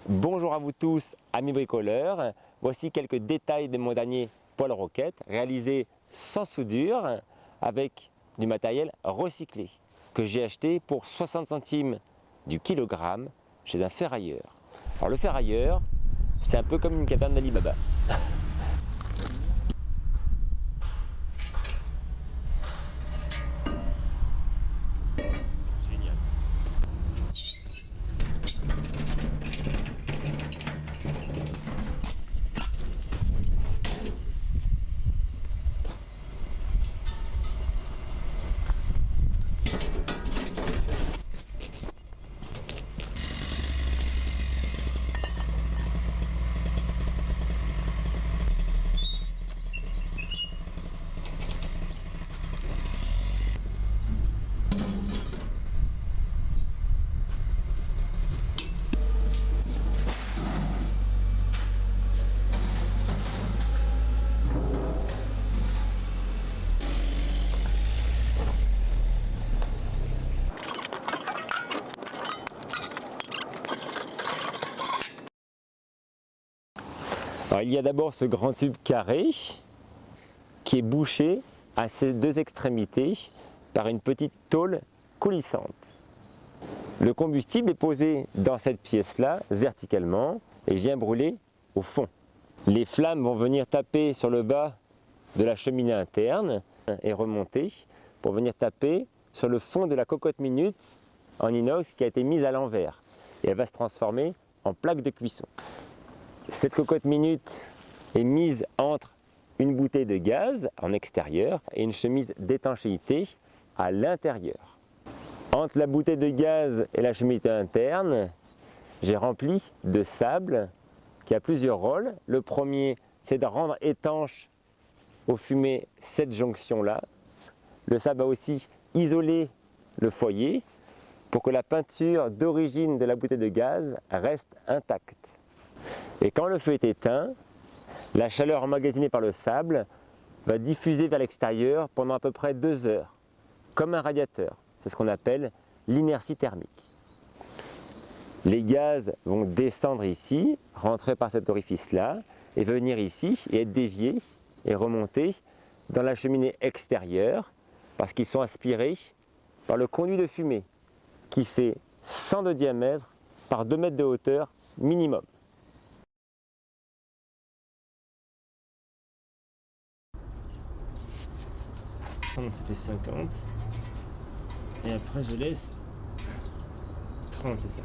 Bonjour à vous tous, amis bricoleurs. Voici quelques détails de mon dernier poêle roquette réalisé sans soudure avec du matériel recyclé que j'ai acheté pour 60 centimes du kilogramme chez un ferrailleur. Alors le ferrailleur, c'est un peu comme une caverne d'Ali Baba. Génial. Alors, il y a d'abord ce grand tube carré qui est bouché à ses deux extrémités par une petite tôle coulissante. Le combustible est posé dans cette pièce-là verticalement et vient brûler au fond. Les flammes vont venir taper sur le bas de la cheminée interne et remonter pour venir taper sur le fond de la cocotte minute en inox qui a été mise à l'envers et elle va se transformer en plaque de cuisson. Cette cocotte minute est mise entre une bouteille de gaz en extérieur et une chemise d'étanchéité à l'intérieur. Entre la bouteille de gaz et la chemise interne, j'ai rempli de sable qui a plusieurs rôles. Le premier, c'est de rendre étanche aux fumées cette jonction-là. Le sable va aussi isoler le foyer pour que la peinture d'origine de la bouteille de gaz reste intacte. Et quand le feu est éteint, la chaleur emmagasinée par le sable va diffuser vers l'extérieur pendant à peu près 2 heures, comme un radiateur. C'est ce qu'on appelle l'inertie thermique. Les gaz vont descendre ici, rentrer par cet orifice-là, et venir ici et être déviés et remonter dans la cheminée extérieure parce qu'ils sont aspirés par le conduit de fumée qui fait 100 de diamètre par 2 mètres de hauteur minimum. Ça fait 50 et après je laisse 30, c'est ça.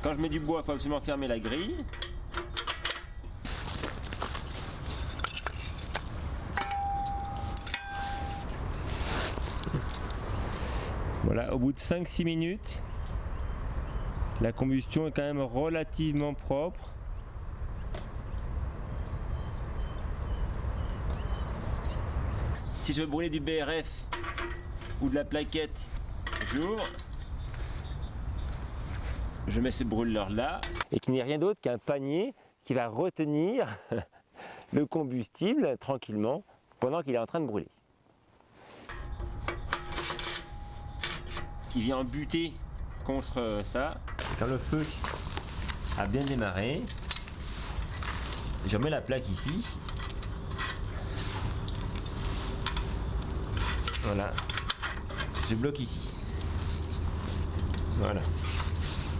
Quand je mets du bois, il faut absolument fermer la grille. Voilà, au bout de 5-6 minutes, la combustion est quand même relativement propre. Si je veux brûler du BRF ou de la plaquette, j'ouvre. Je mets ce brûleur là et qu'il n'y ait rien d'autre qu'un panier qui va retenir le combustible tranquillement pendant qu'il est en train de brûler. Qui vient buter contre ça. Quand le feu a bien démarré, je remets la plaque ici. Voilà. Je bloque ici. Voilà.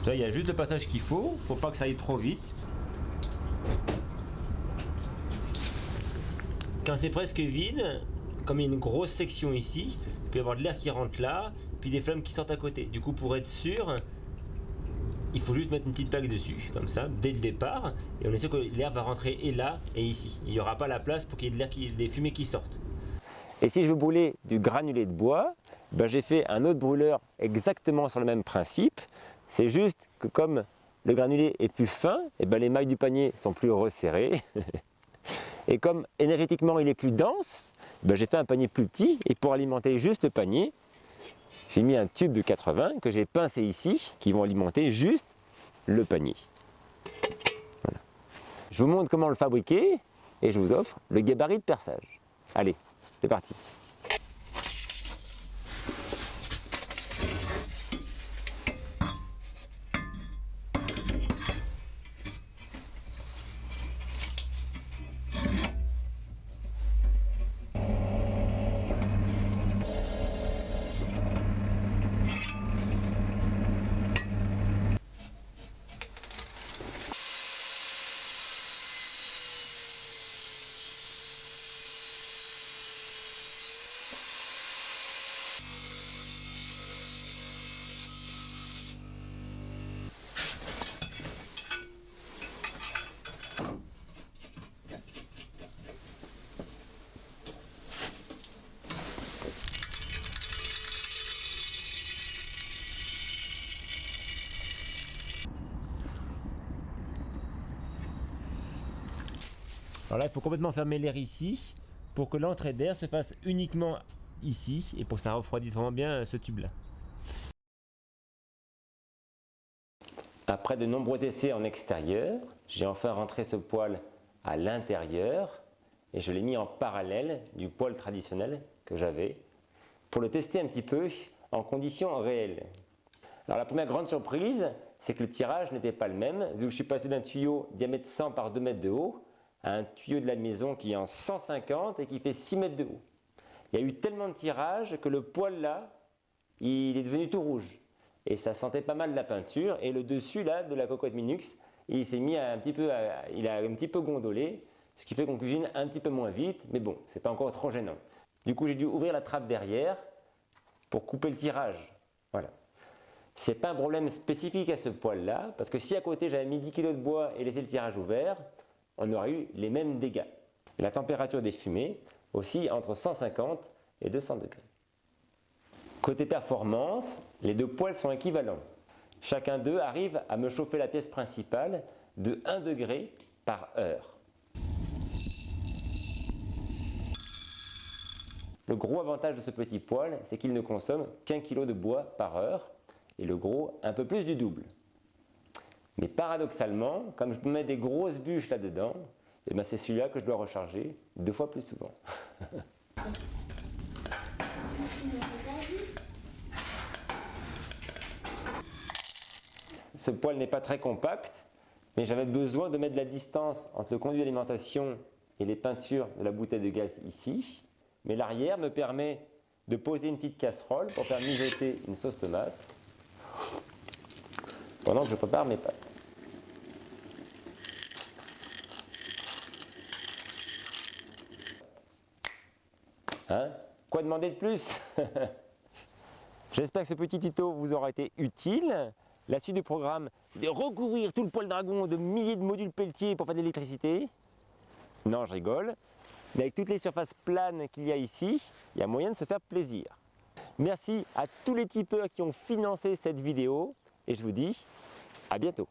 Là, il y a juste le passage qu'il faut pas que ça aille trop vite. Quand c'est presque vide, comme il y a une grosse section ici, il peut y avoir de l'air qui rentre là, puis des flammes qui sortent à côté. Du coup, pour être sûr, il faut juste mettre une petite plaque dessus, comme ça, dès le départ, et on est sûr que l'air va rentrer et là et ici. Il n'y aura pas la place pour qu'il y ait de l'air, des fumées qui sortent. Et si je veux brûler du granulé de bois, ben j'ai fait un autre brûleur exactement sur le même principe. C'est juste que comme le granulé est plus fin, et ben les mailles du panier sont plus resserrées. Et comme énergétiquement il est plus dense, ben j'ai fait un panier plus petit, et pour alimenter juste le panier, j'ai mis un tube de 80 que j'ai pincé ici, qui vont alimenter juste le panier. Voilà. Je vous montre comment le fabriquer, et je vous offre le gabarit de perçage. Allez, c'est parti. Alors là, il faut complètement fermer l'air ici pour que l'entrée d'air se fasse uniquement ici et pour que ça refroidisse vraiment bien ce tube-là. Après de nombreux essais en extérieur, j'ai enfin rentré ce poêle à l'intérieur et je l'ai mis en parallèle du poêle traditionnel que j'avais pour le tester un petit peu en conditions réelles. Alors la première grande surprise, c'est que le tirage n'était pas le même, vu que je suis passé d'un tuyau diamètre 100 par 2 mètres de haut à un tuyau de la maison qui est en 150 et qui fait 6 mètres de haut. Il y a eu tellement de tirage que le poêle là, il est devenu tout rouge. Et ça sentait pas mal la peinture. Et le dessus là, de la cocotte Minux, il s'est mis il a un petit peu gondolé, ce qui fait qu'on cuisine un petit peu moins vite, mais bon, c'est pas encore trop gênant. Du coup, j'ai dû ouvrir la trappe derrière pour couper le tirage. Voilà. C'est pas un problème spécifique à ce poêle là, parce que si à côté j'avais mis 10 kg de bois et laissé le tirage ouvert, on aurait eu les mêmes dégâts. Et la température des fumées aussi entre 150 et 200 degrés. Côté performance, les deux poêles sont équivalents. Chacun d'eux arrive à me chauffer la pièce principale de 1 degré par heure. Le gros avantage de ce petit poêle, c'est qu'il ne consomme qu'1 kg de bois par heure et le gros un peu plus du double. Mais paradoxalement, comme je peux mettre des grosses bûches là-dedans, eh ben c'est celui-là que je dois recharger 2 fois plus souvent. Ce poêle n'est pas très compact, mais j'avais besoin de mettre de la distance entre le conduit d'alimentation et les peintures de la bouteille de gaz ici. Mais l'arrière me permet de poser une petite casserole pour faire mijoter une sauce tomate pendant que je prépare mes pâtes. Hein? Quoi demander de plus? J'espère que ce petit tuto vous aura été utile. La suite du programme, c'est de recouvrir tout le poêle dragon de milliers de modules Peltier pour faire de l'électricité. Non, je rigole. Mais avec toutes les surfaces planes qu'il y a ici, il y a moyen de se faire plaisir. Merci à tous les tipeurs qui ont financé cette vidéo et je vous dis à bientôt.